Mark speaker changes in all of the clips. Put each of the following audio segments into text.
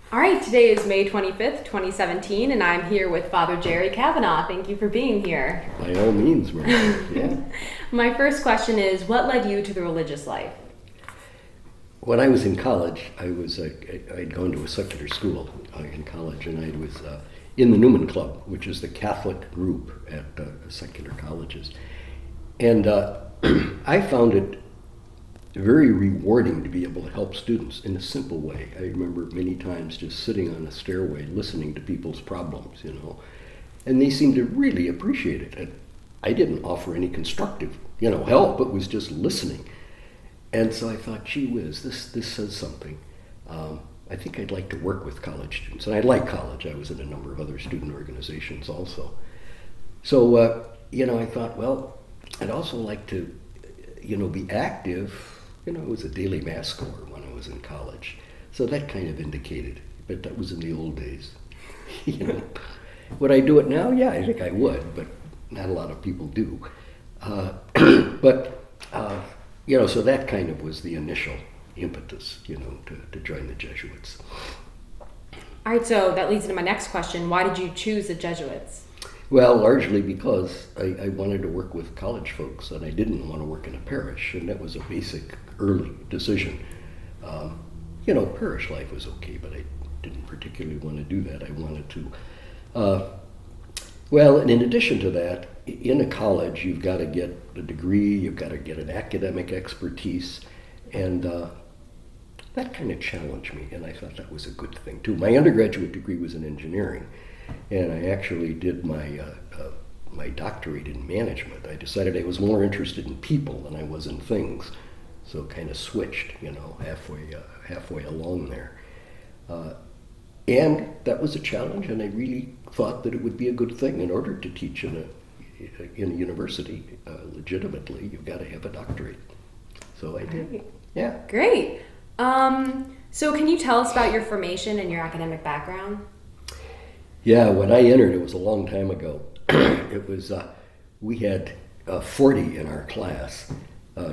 Speaker 1: All right, today is May 25th, 2017, and I'm here with Father Jerry Cavanagh. Thank you for being here.
Speaker 2: By all means, Mary. Yeah.
Speaker 1: My first question is, what led you to the religious life?
Speaker 2: When I was in college, I'd gone to a secular school in college, and I was in the Newman Club, which is the Catholic group at secular colleges. And I found it very rewarding to be able to help students in a simple way. I remember many times just sitting on a stairway listening to people's problems, and they seemed to really appreciate it. And I didn't offer any constructive, help, but was just listening. And so I thought, gee whiz, this says something. I think I'd like to work with college students. And I like college. I was in a number of other student organizations also. So, I thought, well, I'd also like to, be active. I was a daily mass goer when I was in college. So that kind of indicated, but that was in the old days. Would I do it now? Yeah, I think I would, but not a lot of people do. So that kind of was the initial impetus, to join the Jesuits.
Speaker 1: All right, so that leads into my next question. Why did you choose the Jesuits?
Speaker 2: Well, largely because I wanted to work with college folks, and I didn't want to work in a parish, and that was a basic early decision. Parish life was okay, but I didn't particularly want to do that. I wanted to. And in addition to that, in a college, you've got to get a degree, you've got to get an academic expertise, and that kind of challenged me, and I thought that was a good thing too. My undergraduate degree was in engineering, and I actually did my doctorate in management. I decided I was more interested in people than I was in things, so kind of switched, halfway along there. And that was a challenge, and I really thought that it would be a good thing. In order to teach in a university legitimately, you've got to have a doctorate. So I did.
Speaker 1: Great.
Speaker 2: Yeah.
Speaker 1: Great. So can you tell us about your formation and your academic background?
Speaker 2: Yeah, when I entered, it was a long time ago. It was, we had 40 in our class.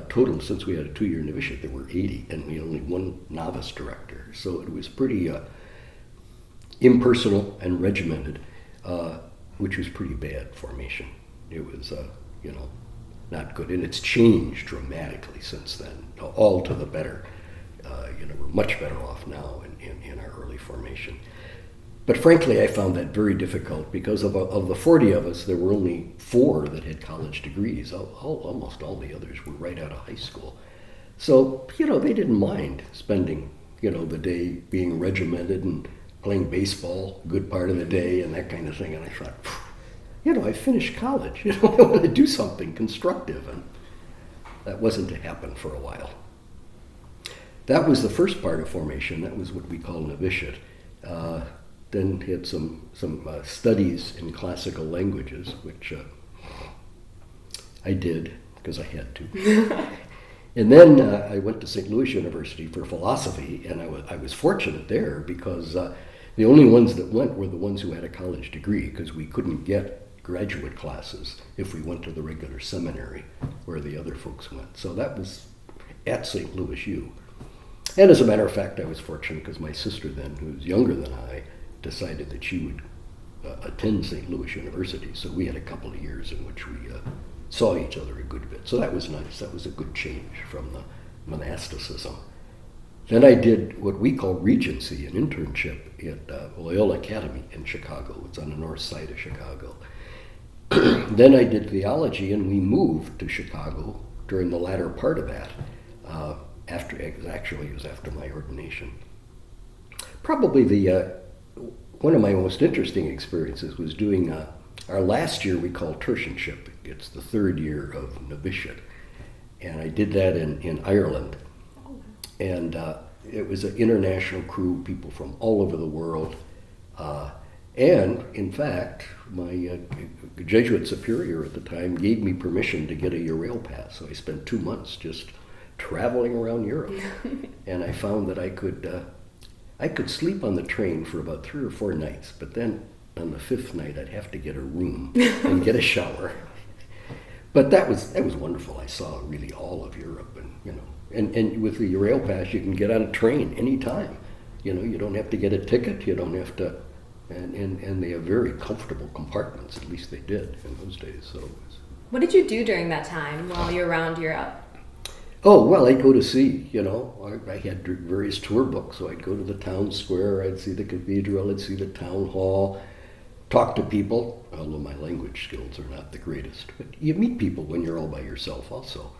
Speaker 2: Total, since we had a 2-year novitiate, there were 80, and we had only one novice director. So it was pretty impersonal and regimented, which was pretty bad formation. It was, not good. And it's changed dramatically since then, all to the better. We're much better off now in our early formation. But frankly, I found that very difficult because of the 40 of us, there were only 4 that had college degrees. Almost all the others were right out of high school. So, they didn't mind spending, the day being regimented and playing baseball a good part of the day and that kind of thing. And I thought, I finished college. I want to do something constructive. And that wasn't to happen for a while. That was the first part of formation. That was what we call novitiate. Then had some studies in classical languages, which I did because I had to. And then I went to St. Louis University for philosophy, and I was fortunate there because the only ones that went were the ones who had a college degree, because we couldn't get graduate classes if we went to the regular seminary where the other folks went. So that was at St. Louis U. And as a matter of fact, I was fortunate because my sister then, who was younger than I, decided that she would attend St. Louis University. So we had a couple of years in which we saw each other a good bit. So that was nice. That was a good change from the monasticism. Then I did what we call Regency, an internship at Loyola Academy in Chicago. It's on the north side of Chicago. Then I did theology, and we moved to Chicago during the latter part of that. It was after my ordination. Probably one of my most interesting experiences was doing our last year we call tertianship. It's the 3rd year of novitiate. And I did that in Ireland. And it was an international crew, people from all over the world. And in fact, my Jesuit superior at the time gave me permission to get a Eurail pass. So I spent 2 months just traveling around Europe. And I found that I could sleep on the train for about 3 or 4 nights, but then on the 5th night I'd have to get a room and get a shower. But that was wonderful. I saw really all of Europe, and and with the Eurail pass you can get on a train anytime. You don't have to get a ticket. You don't have to, and they have very comfortable compartments. At least they did in those days. So.
Speaker 1: What did you do during that time while you're around Europe?
Speaker 2: Oh, well, I'd go to see, I had various tour books, so I'd go to the town square, I'd see the cathedral, I'd see the town hall, talk to people, although my language skills are not the greatest. But you meet people when you're all by yourself also.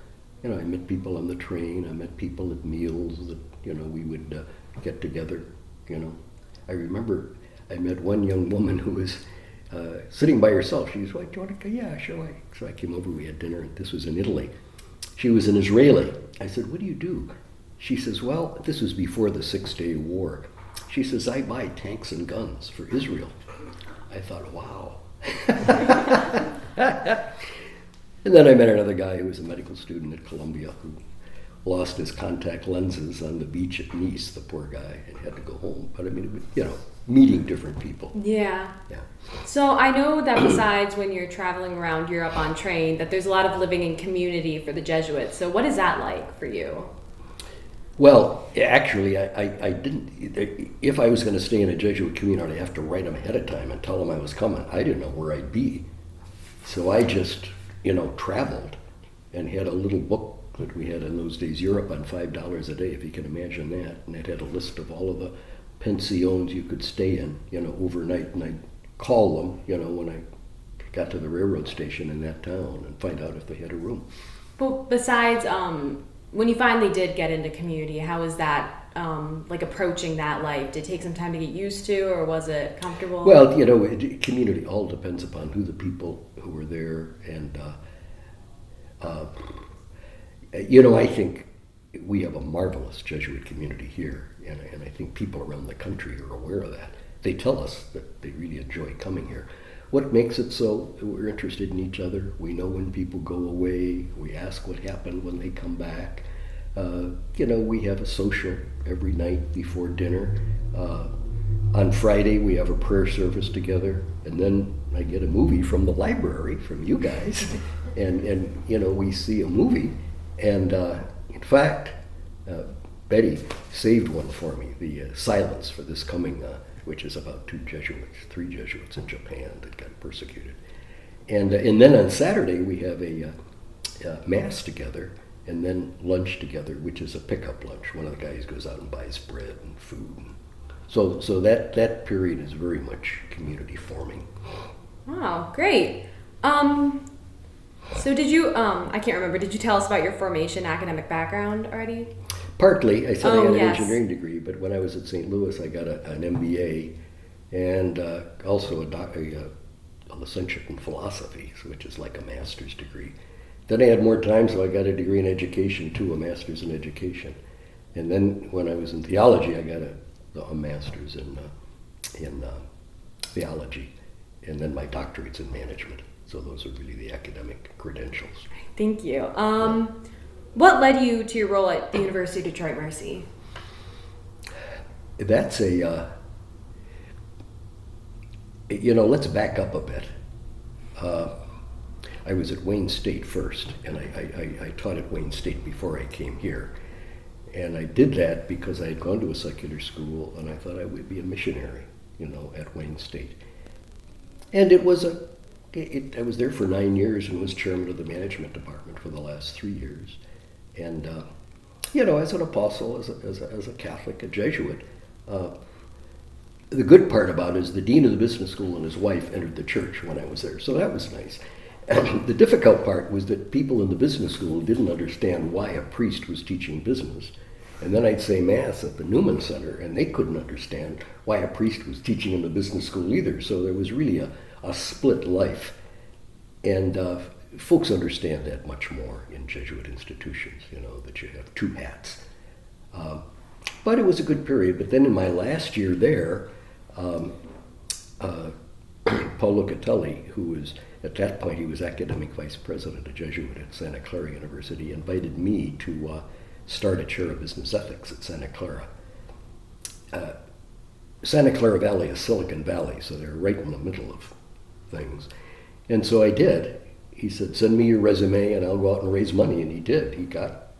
Speaker 2: I met people on the train, I met people at meals that, we would get together, I remember I met one young woman who was sitting by herself. She was like, do you want to go? Yeah, sure. So I came over, we had dinner, and this was in Italy. She was an Israeli. I said, what do you do? She says, well, this was before the 6-Day War. She says, I buy tanks and guns for Israel. I thought, wow. And then I met another guy who was a medical student at Columbia who lost his contact lenses on the beach at Nice, the poor guy, and had to go home. But I mean, meeting different people.
Speaker 1: Yeah.
Speaker 2: Yeah.
Speaker 1: So I know that besides when you're traveling around Europe on train, that there's a lot of living in community for the Jesuits. So what is that like for you?
Speaker 2: Well, actually, I didn't. If I was going to stay in a Jesuit community, I'd have to write them ahead of time and tell them I was coming. I didn't know where I'd be. So I just, traveled and had a little book that we had in those days, Europe on $5 a day, if you can imagine that. And it had a list of all of the pensions you could stay in, overnight. And I'd call them, when I got to the railroad station in that town and find out if they had a room.
Speaker 1: But besides, when you finally did get into community, how was that, like approaching that life? Did it take some time to get used to, or was it comfortable?
Speaker 2: Well, community all depends upon who the people who were there, and I think we have a marvelous Jesuit community here, and I think people around the country are aware of that. They tell us that they really enjoy coming here. What makes it so? We're interested in each other. We know when people go away. We ask what happened when they come back. We have a social every night before dinner. On Friday, we have a prayer service together, and then I get a movie from the library, from you guys, and we see a movie. And in fact, Betty saved one for me, the Silence for This Coming, which is about 3 Jesuits in Japan that got persecuted. And then on Saturday, we have a Mass together, and then lunch together, which is a pickup lunch. One of the guys goes out and buys bread and food. So that period is very much community forming.
Speaker 1: Wow, great. So did you, I can't remember, did you tell us about your formation academic background already?
Speaker 2: Partly. I said I got an
Speaker 1: yes.
Speaker 2: engineering degree, but when I was at St. Louis, I got an MBA and also a licentiate in philosophy, which is like a master's degree. Then I had more time, so I got a degree in education too, a master's in education. And then when I was in theology, I got a master's in theology, and then my doctorate's in management. So those are really the academic credentials.
Speaker 1: Thank you. What led you to your role at the University of Detroit Mercy?
Speaker 2: That's let's back up a bit. I was at Wayne State first, and I taught at Wayne State before I came here. And I did that because I had gone to a secular school, and I thought I would be a missionary, at Wayne State. And I was there for 9 years and was chairman of the management department for the last 3 years. And, as an apostle, as a Catholic, a Jesuit, the good part about it is the dean of the business school and his wife entered the church when I was there, so that was nice. The difficult part was that people in the business school didn't understand why a priest was teaching business. And then I'd say Mass at the Newman Center, and they couldn't understand why a priest was teaching in the business school either. So there was really a split life. And folks understand that much more in Jesuit institutions, that you have 2 hats. But it was a good period. But then in my last year there, Paul Lucatelli, who was, at that point, he was academic vice president, a Jesuit at Santa Clara University, invited me to start a chair of business ethics at Santa Clara. Santa Clara Valley is Silicon Valley, so they're right in the middle of things. And so I did. He said, send me your resume and I'll go out and raise money. And he did. He got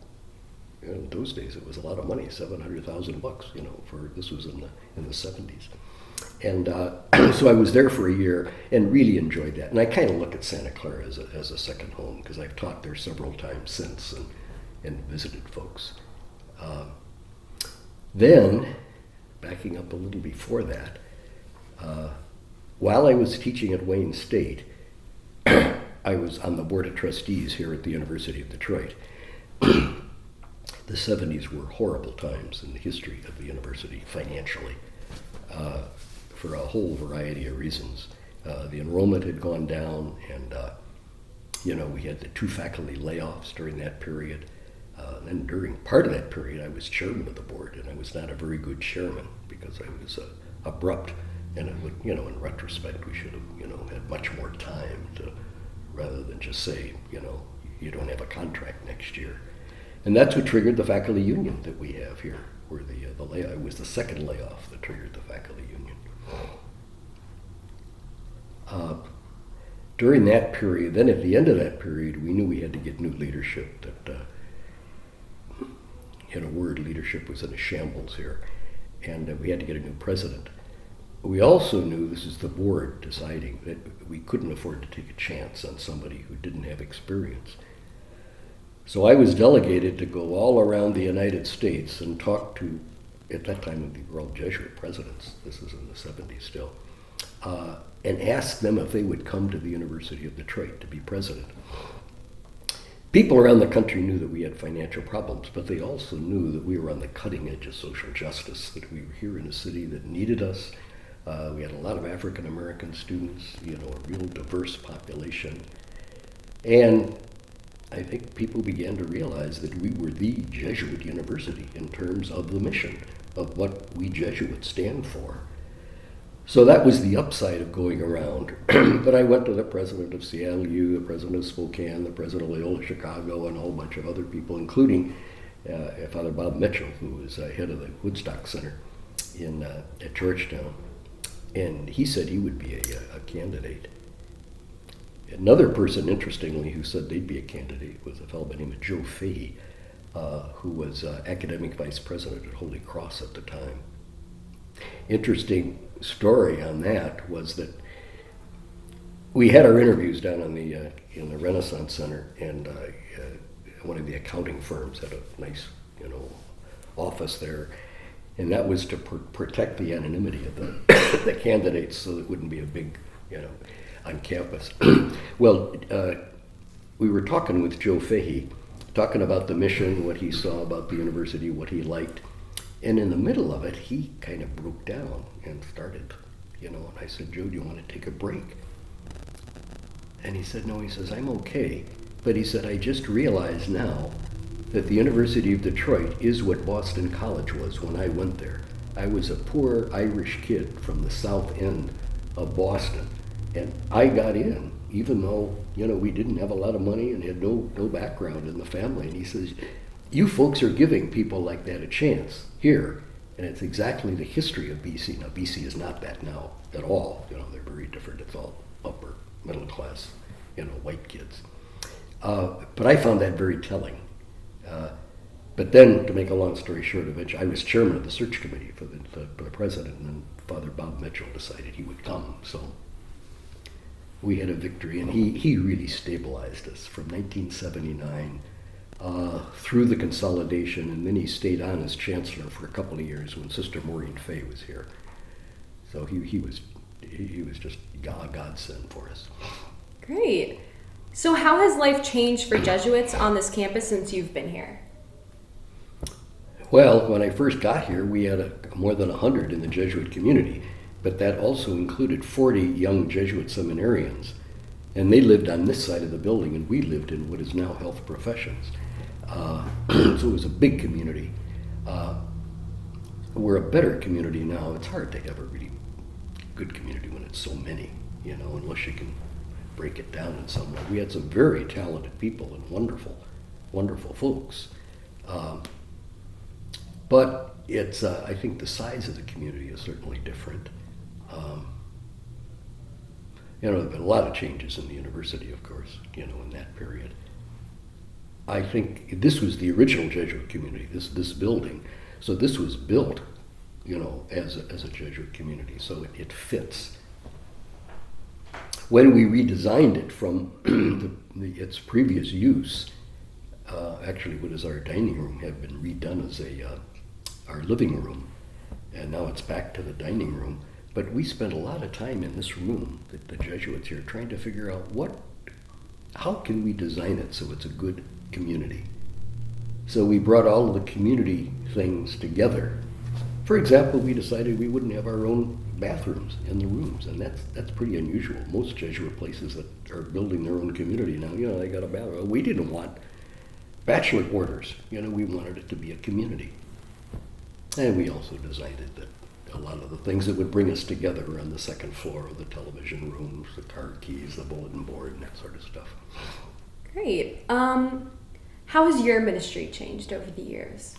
Speaker 2: in those days it was a lot of money, $700,000, for this was in the 70s. And so I was there for a year and really enjoyed that. And I kind of look at Santa Clara as a second home because I've taught there several times since and visited folks. Then, backing up a little before that, while I was teaching at Wayne State, I was on the board of trustees here at the University of Detroit. The 70s were horrible times in the history of the university financially, for a whole variety of reasons. The enrollment had gone down, and we had the 2 faculty layoffs during that period. And during part of that period, I was chairman of the board, and I was not a very good chairman because I was abrupt. And it would, in retrospect, we should have, had much more time to, rather than just say, you don't have a contract next year. And that's what triggered the faculty union that we have here, where the layoff, it was the second layoff that triggered the faculty union. During that period, then at the end of that period, we knew we had to get new leadership. That, leadership was in a shambles here, and we had to get a new president. We also knew, this is the board deciding, that we couldn't afford to take a chance on somebody who didn't have experience. So I was delegated to go all around the United States and talk to, at that time, the world Jesuit presidents, this is in the 70s still, and ask them if they would come to the University of Detroit to be president. People around the country knew that we had financial problems, but they also knew that we were on the cutting edge of social justice, that we were here in a city that needed us. We had a lot of African American students, a real diverse population. And I think people began to realize that we were the Jesuit university in terms of the mission of what we Jesuits stand for. So that was the upside of going around. But I went to the president of CLU, the president of Spokane, the president of Loyola Chicago, and a whole bunch of other people, including Father Bob Mitchell, who was head of the Woodstock Center at Georgetown. And he said he would be a candidate. Another person, interestingly, who said they'd be a candidate was a fellow by the name of Joe Fahey, who was academic vice president at Holy Cross at the time. Interesting story on that was that we had our interviews down in the Renaissance Center, and one of the accounting firms had a nice, office there, and that was to protect the anonymity of the candidates, so it wouldn't be a big, on campus. Well, we were talking with Joe Fahey, talking about the mission, what he saw about the university, what he liked. And in the middle of it, he kind of broke down and started, and I said, Joe, do you want to take a break? And he said, no, he says, I'm okay. But he said, I just realized now that the University of Detroit is what Boston College was when I went there. I was a poor Irish kid from the south end of Boston, and I got in, even though, we didn't have a lot of money and had no background in the family. And he says, you folks are giving people like that a chance here, and it's exactly the history of BC. Now, BC is not that now at all. They're very different. It's all upper middle class, white kids. But I found that very telling. But then, to make a long story short, eventually I was chairman of the search committee for the president, and then Father Bob Mitchell decided he would come. So we had a victory, and he really stabilized us from 1979 through the consolidation, and then he stayed on as chancellor for a couple of years when Sister Maureen Fay was here. So he was just a godsend for us.
Speaker 1: Great. So how has life changed for Jesuits on this campus since you've been here?
Speaker 2: Well, when I first got here, we had more than 100 in the Jesuit community, but that also included 40 young Jesuit seminarians, and they lived on this side of the building, and we lived in what is now health professions. So it was a big community. We're a better community now. It's hard to have a really good community when it's so many, unless you can break it down in some way. We had some very talented people and wonderful, wonderful folks. But it's, I think the size of the community is certainly different. There have been a lot of changes in the university, of course, in that period. I think this was the original Jesuit community, this building. So this was built, as a Jesuit community, so it fits. When we redesigned it from its previous use, actually what is our dining room had been redone as our living room, and now it's back to the dining room. But we spent a lot of time in this room, the Jesuits here, trying to figure out how can we design it so it's a good community. So we brought all of the community things together. For example, we decided we wouldn't have our own bathrooms in the rooms, and that's pretty unusual. Most Jesuit places that are building their own community now, they got a bathroom. We didn't want bachelor quarters. We wanted it to be a community. And we also designed it that a lot of the things that would bring us together are on the second floor of the television rooms, the car keys, the bulletin board, and that sort of stuff.
Speaker 1: Great. How has your ministry changed over the years?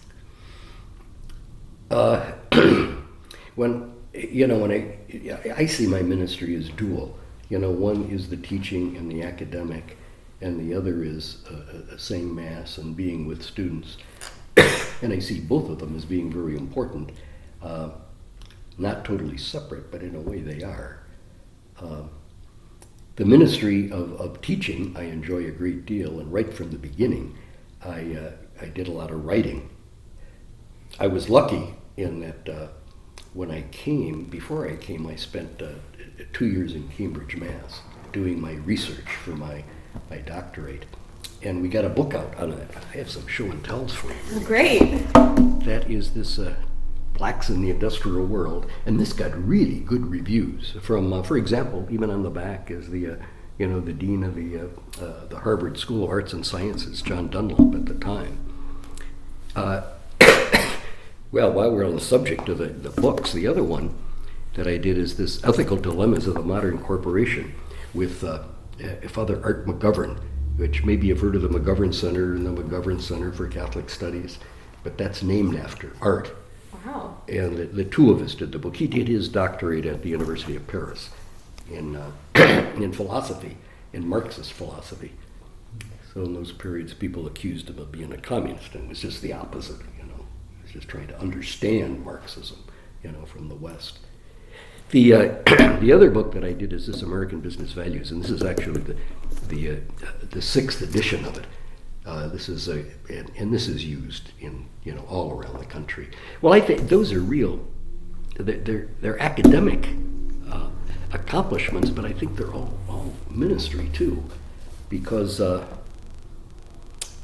Speaker 2: When I see my ministry as dual. One is the teaching and the academic, and the other is saying Mass and being with students. And I see both of them as being very important. Not totally separate, but in a way they are. The ministry of teaching I enjoy a great deal, and right from the beginning I did a lot of writing. I was lucky in that before I came, I spent 2 years in Cambridge, Mass, doing my research for my doctorate. And we got a book out on it. I have some show and tells for you.
Speaker 1: Great.
Speaker 2: That is this Blacks in the Industrial World, and this got really good reviews from, for example, even on the back is the dean of the Harvard School of Arts and Sciences, John Dunlop at the time. Well, while we're on the subject of the books, the other one that I did is this Ethical Dilemmas of the Modern Corporation with Father Art McGovern, which maybe you've heard of the McGovern Center and the McGovern Center for Catholic Studies, but that's named after Art.
Speaker 1: Wow.
Speaker 2: And the two of us did the book. He did his doctorate at the University of Paris in philosophy, in Marxist philosophy. So in those periods, people accused him of being a communist, and it was just the opposite. He was just trying to understand Marxism, from the West. The other book that I did is this American Business Values, and this is actually the sixth edition of it. This is used in all around the country. Well, I think those are real. They're academic accomplishments, but I think they're all ministry too, because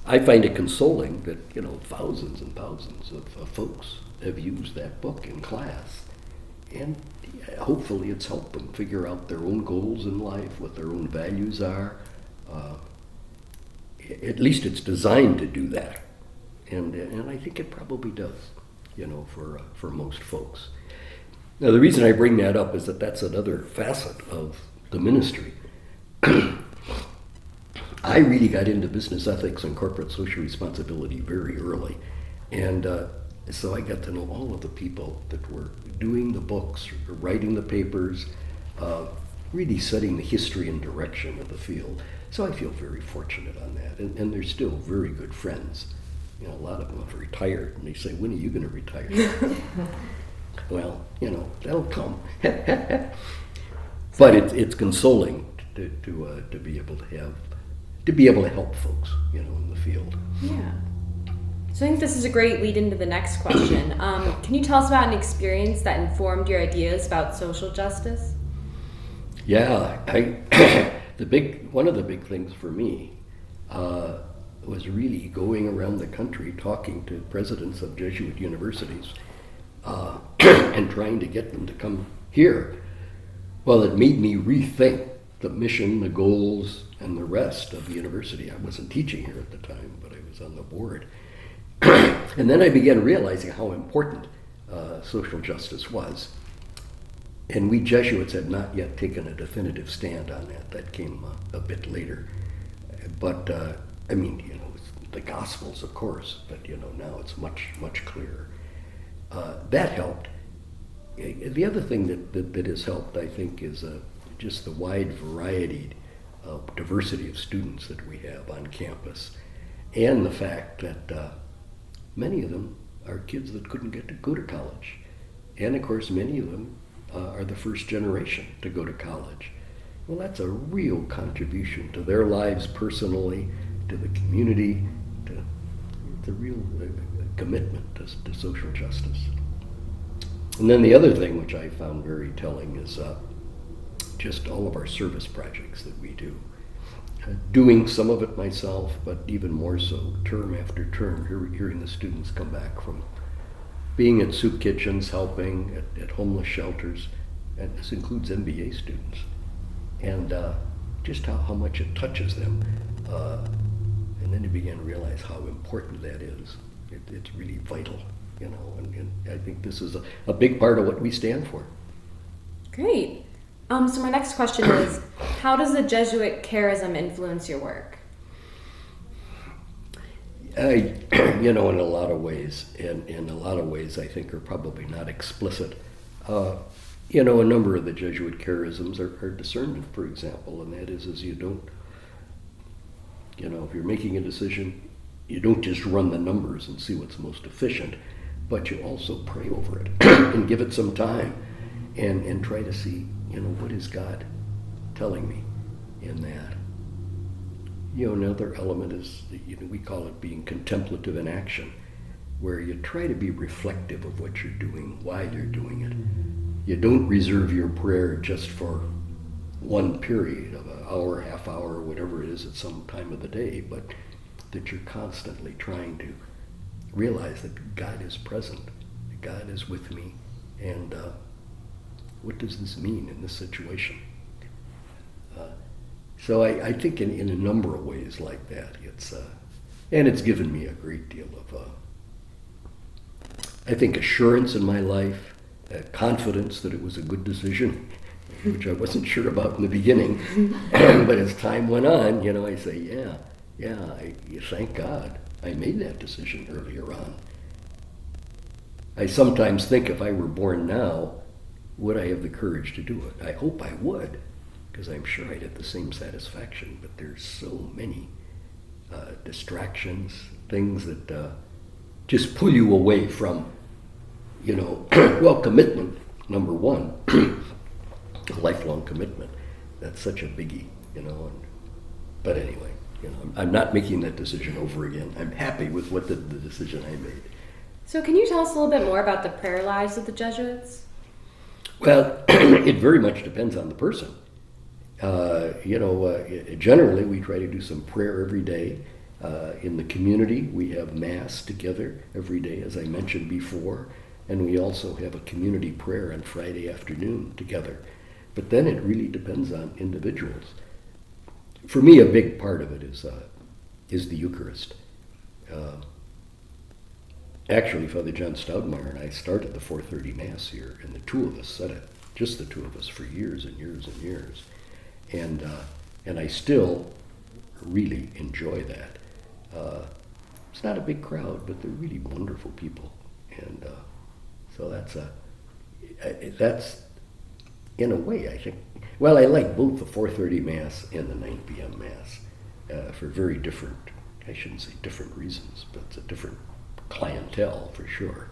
Speaker 2: I find it consoling that thousands and thousands of folks have used that book in class, and hopefully it's helped them figure out their own goals in life, what their own values are. At least it's designed to do that, and I think it probably does, for most folks. Now, the reason I bring that up is that that's another facet of the ministry. I really got into business ethics and corporate social responsibility very early, and so I got to know all of the people that were doing the books, writing the papers, really setting the history and direction of the field. So I feel very fortunate on that, and they're still very good friends. A lot of them have retired, and they say, "When are you going to retire?" Well, that'll come. But it's consoling to be able to help folks, in the field.
Speaker 1: Yeah. So I think this is a great lead into the next question. Can you tell us about an experience that informed your ideas about social justice?
Speaker 2: Yeah, one of the big things for me was really going around the country talking to presidents of Jesuit universities and trying to get them to come here. Well, it made me rethink the mission, the goals, and the rest of the university. I wasn't teaching here at the time, but I was on the board. And then I began realizing how important social justice was. And we Jesuits had not yet taken a definitive stand on that. That came a bit later. But, the Gospels, of course, but, now it's much, much clearer. That helped. The other thing that has helped, I think, is just the wide variety of diversity of students that we have on campus. and the fact that many of them are kids that couldn't get to go to college. And of course, many of them are the first generation to go to college. Well, that's a real contribution to their lives personally, to the community, to the real commitment to social justice. And then the other thing which I found very telling is just all of our service projects that we do. Doing some of it myself, but even more so, term after term, hearing the students come back from being at soup kitchens, helping at homeless shelters, and this includes MBA students, and just how much it touches them. And then you begin to realize how important that is. It's really vital, you know, and I think this is a big part of what we stand for.
Speaker 1: Great. So my next question is, how does the Jesuit charism influence your work?
Speaker 2: You know, in a lot of ways, and in a lot of ways I think are probably not explicit. You know, a number of the Jesuit charisms are discernment, for example, and that is you don't, you know, if you're making a decision, you don't just run the numbers and see what's most efficient, but you also pray over it and give it some time and try to see, you know, what is God telling me in that. You know, another element is, you know, we call it being contemplative in action, where you try to be reflective of what you're doing, why you're doing it. You don't reserve your prayer just for one period of an hour, half hour, whatever it is at some time of the day, but that you're constantly trying to realize that God is present, that God is with me, and what does this mean in this situation? So I think in a number of ways like that, and it's given me a great deal of, I think, assurance in my life, confidence that it was a good decision, which I wasn't sure about in the beginning. But as time went on, you know, I say, thank God I made that decision earlier on. I sometimes think if I were born now, would I have the courage to do it? I hope I would, because I'm sure I'd have the same satisfaction, but there's so many distractions, things that just pull you away from, you know, well, commitment, number one, a lifelong commitment. That's such a biggie, you know. But anyway, you know, I'm not making that decision over again. I'm happy with the decision I made.
Speaker 1: So can you tell us a little bit more about the prayer lives of the Jesuits?
Speaker 2: Well, it very much depends on the person. Generally we try to do some prayer every day. In the community, we have Mass together every day, as I mentioned before, and we also have a community prayer on Friday afternoon together. But then it really depends on individuals. For me, a big part of it is the Eucharist. Actually, Father John Stoudemire and I started the 4:30 Mass here, and the two of us said it, just the two of us, for years and years and years. And I still really enjoy that. It's not a big crowd, but they're really wonderful people. And so that's, in a way, I think, well, I like both the 4:30 Mass and the 9 p.m. Mass for very different, I shouldn't say different reasons, but it's a different clientele for sure.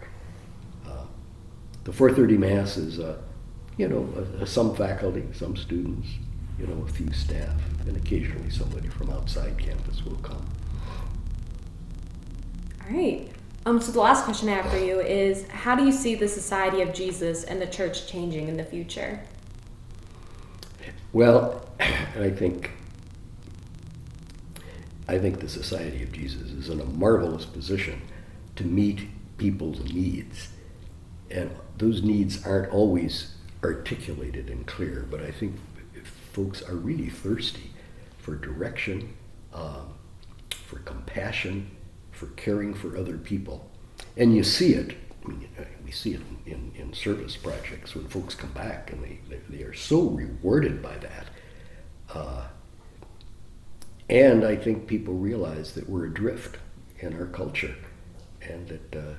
Speaker 2: The 4:30 Mass is, some faculty, some students, you know, a few staff, and occasionally somebody from outside campus will come.
Speaker 1: All right. So the last question I have for you is, how do you see the Society of Jesus and the Church changing in the future?
Speaker 2: Well, I think the Society of Jesus is in a marvelous position to meet people's needs. And those needs aren't always articulated and clear, but I think folks are really thirsty for direction, for compassion, for caring for other people. And you see it, we see it in service projects when folks come back and they are so rewarded by that. And I think people realize that we're adrift in our culture, and that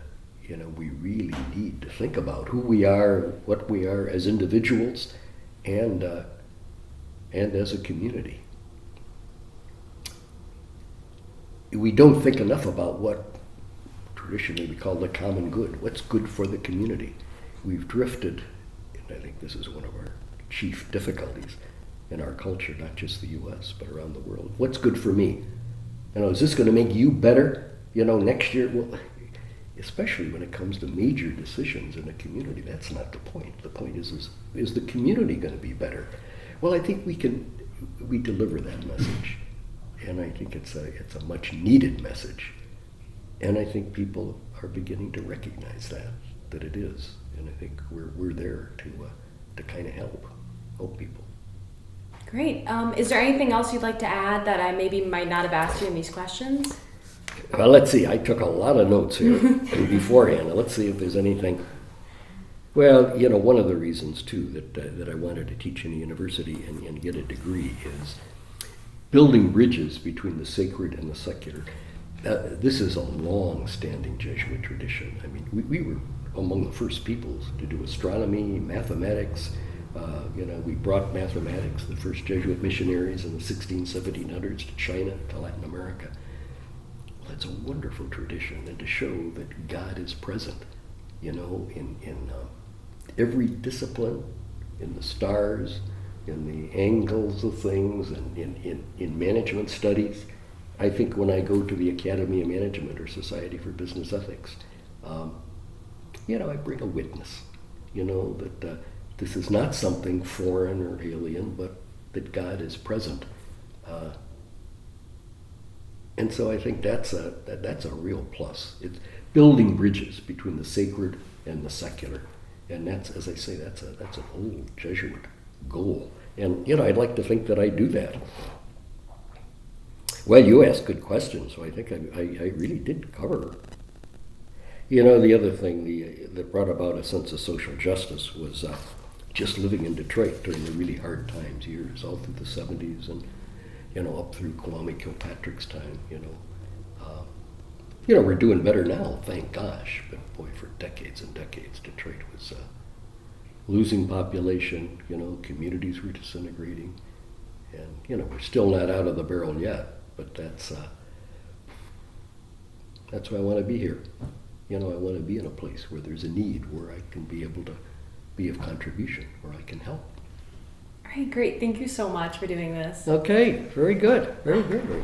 Speaker 2: we really need to think about who we are, what we are as individuals, and as a community. we don't think enough about what traditionally we call the common good. What's good for the community? We've drifted, and I think this is one of our chief difficulties in our culture, not just the U.S., but around the world. What's good for me? Is this going to make you better, next year? Well, especially when it comes to major decisions in a community, that's not the point. The point is the community going to be better? Well, I think we deliver that message, and I think it's a much needed message, and I think people are beginning to recognize that it is, and I think we're there to kind of help people.
Speaker 1: Great. Is there anything else you'd like to add that I maybe might not have asked you in these questions?
Speaker 2: Well, let's see. I took a lot of notes here beforehand. Let's see if there's anything. Well, one of the reasons too that I wanted to teach in a university and get a degree is building bridges between the sacred and the secular. This is a long-standing Jesuit tradition. I mean, we were among the first peoples to do astronomy, mathematics. We brought mathematics, the first Jesuit missionaries in the 1700s to China, to Latin America. Well, it's a wonderful tradition, and to show that God is present, in every discipline, in the stars, in the angles of things, and in management studies. I think when I go to the Academy of Management or Society for Business Ethics, I bring a witness, that this is not something foreign or alien, but that God is present. And so I think that's a real plus. It's building bridges between the sacred and the secular. And that's, as I say, that's an old Jesuit goal. And, I'd like to think that I do that. Well, you asked good questions, so I think I really did cover. The other thing that brought about a sense of social justice was just living in Detroit during the really hard times years, all through the 70s and, up through Kwame Kilpatrick's time, we're doing better now, thank gosh. But boy, for decades and decades, Detroit was losing population, communities were disintegrating. And, we're still not out of the barrel yet, but that's why I want to be here. I want to be in a place where there's a need, where I can be able to be of contribution, where I can help.
Speaker 1: All right, great. Thank you so much for doing this.
Speaker 2: Okay, very good. Very good.